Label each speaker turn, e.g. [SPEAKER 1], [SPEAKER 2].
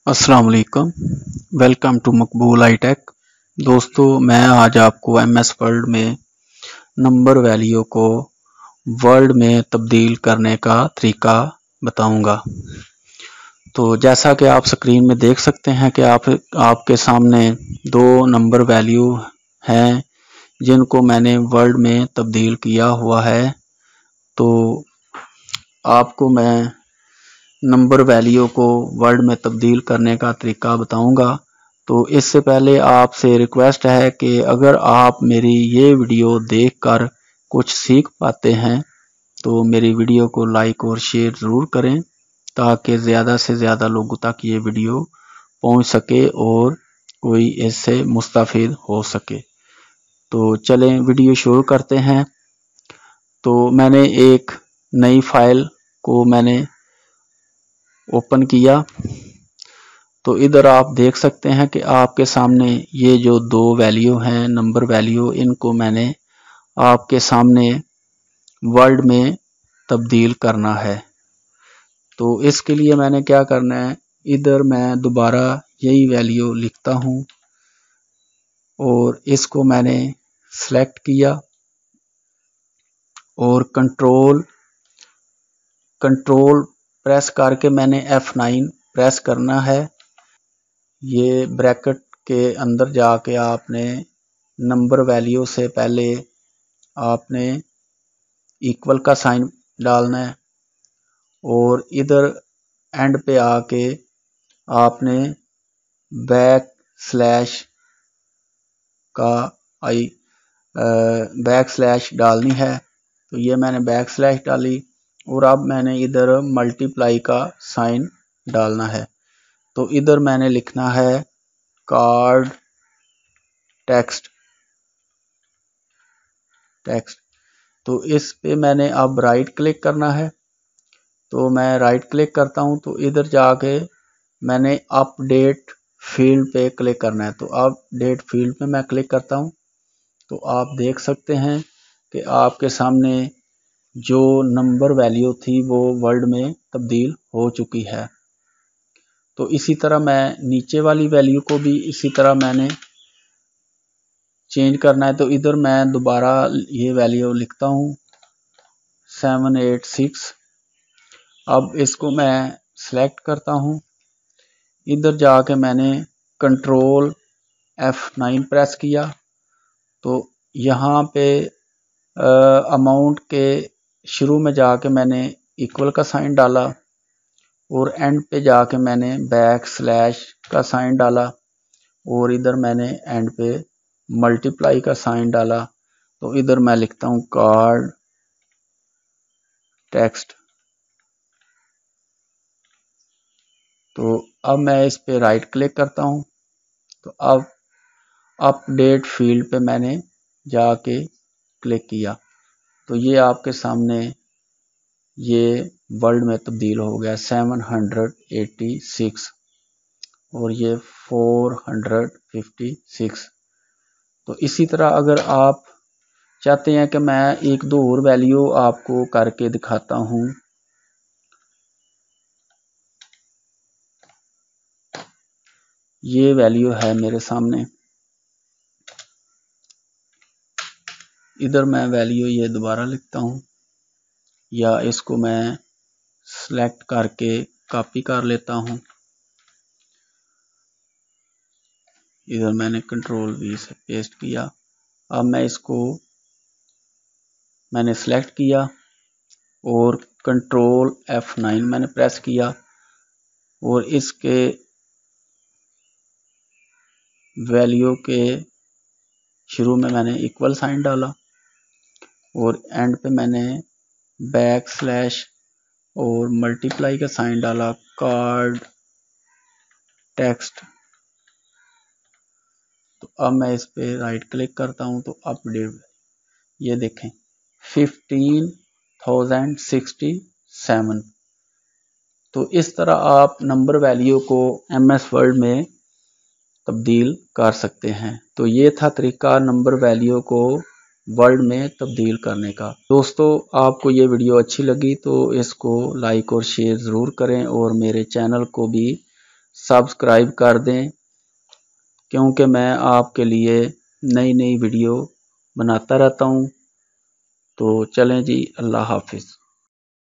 [SPEAKER 1] अस्सलाम वालेकुम। Welcome to Maqbool hi tech. दोस्तों, मैं आज आपको एमएस वर्ड में नंबर वैल्यू को वर्ड में तब्दील करने का तरीका बताऊंगा। तो जैसा कि आप स्क्रीन में देख सकते हैं कि आपके सामने दो नंबर वैल्यू हैं जिनको मैंने वर्ड में तब्दील किया हुआ है। तो आपको मैं नंबर वैल्यू को वर्ड में तब्दील करने का तरीका बताऊंगा। तो इससे पहले आपसे रिक्वेस्ट है कि अगर आप मेरी ये वीडियो देखकर कुछ सीख पाते हैं तो मेरी वीडियो को लाइक और शेयर ज़रूर करें ताकि ज़्यादा से ज़्यादा लोगों तक ये वीडियो पहुंच सके और कोई इससे मुस्तफ़ीद हो सके। तो चलें वीडियो शुरू करते हैं। तो मैंने एक नई फाइल को मैंने ओपन किया। तो इधर आप देख सकते हैं कि आपके सामने ये जो दो वैल्यू हैं नंबर वैल्यू, इनको मैंने आपके सामने वर्ड में तब्दील करना है। तो इसके लिए मैंने क्या करना है, इधर मैं दोबारा यही वैल्यू लिखता हूं और इसको मैंने सेलेक्ट किया और कंट्रोल प्रेस करके मैंने F9 प्रेस करना है। ये ब्रैकेट के अंदर जाके आपने नंबर वैल्यू से पहले आपने इक्वल का साइन डालना है और इधर एंड पे आके आपने बैक स्लैश डालनी है। तो ये मैंने बैक स्लैश डाली और अब मैंने इधर मल्टीप्लाई का साइन डालना है। तो इधर मैंने लिखना है कार्ड टेक्स्ट। तो इस पे मैंने अब राइट क्लिक करना है। तो मैं राइट क्लिक करता हूं तो इधर जाके मैंने अपडेट फील्ड पे क्लिक करना है। तो अपडेट फील्ड पे मैं क्लिक करता हूं तो आप देख सकते हैं कि आपके सामने जो नंबर वैल्यू थी वो वर्ड में तब्दील हो चुकी है। तो इसी तरह मैं नीचे वाली वैल्यू को भी इसी तरह मैंने चेंज करना है। तो इधर मैं दोबारा ये वैल्यू लिखता हूँ 786। अब इसको मैं सेलेक्ट करता हूँ। इधर जाके मैंने कंट्रोल F9 प्रेस किया। तो यहाँ पे अमाउंट के शुरू में जाके मैंने इक्वल का साइन डाला और एंड पे जाके मैंने बैक स्लैश का साइन डाला और इधर मैंने एंड पे मल्टीप्लाई का साइन डाला। तो इधर मैं लिखता हूँ कार्ड टेक्स्ट। तो अब मैं इस पे राइट क्लिक करता हूँ। तो अब अपडेट फील्ड पे मैंने जाके क्लिक किया तो ये आपके सामने ये वर्ड में तब्दील हो गया 786 और ये 456। तो इसी तरह अगर आप चाहते हैं कि मैं एक दो और वैल्यू आपको करके दिखाता हूं, ये वैल्यू है मेरे सामने। इधर मैं वैल्यू ये दोबारा लिखता हूं या इसको मैं सेलेक्ट करके कॉपी कर लेता हूं। इधर मैंने कंट्रोल V से पेस्ट किया। अब मैं इसको मैंने सेलेक्ट किया और कंट्रोल F9 मैंने प्रेस किया और इसके वैल्यू के शुरू में मैंने इक्वल साइन डाला और एंड पे मैंने बैक स्लैश और मल्टीप्लाई का साइन डाला कार्ड टेक्स्ट। तो अब मैं इस पे राइट क्लिक करता हूं तो अपडेट, ये देखें 15,067। तो इस तरह आप नंबर वैल्यू को MS वर्ड में तब्दील कर सकते हैं। तो ये था तरीका नंबर वैल्यू को वर्ड में तब्दील करने का। दोस्तों, आपको ये वीडियो अच्छी लगी तो इसको लाइक और शेयर ज़रूर करें और मेरे चैनल को भी सब्सक्राइब कर दें, क्योंकि मैं आपके लिए नई नई वीडियो बनाता रहता हूँ। तो चलें जी, अल्लाह हाफिज़।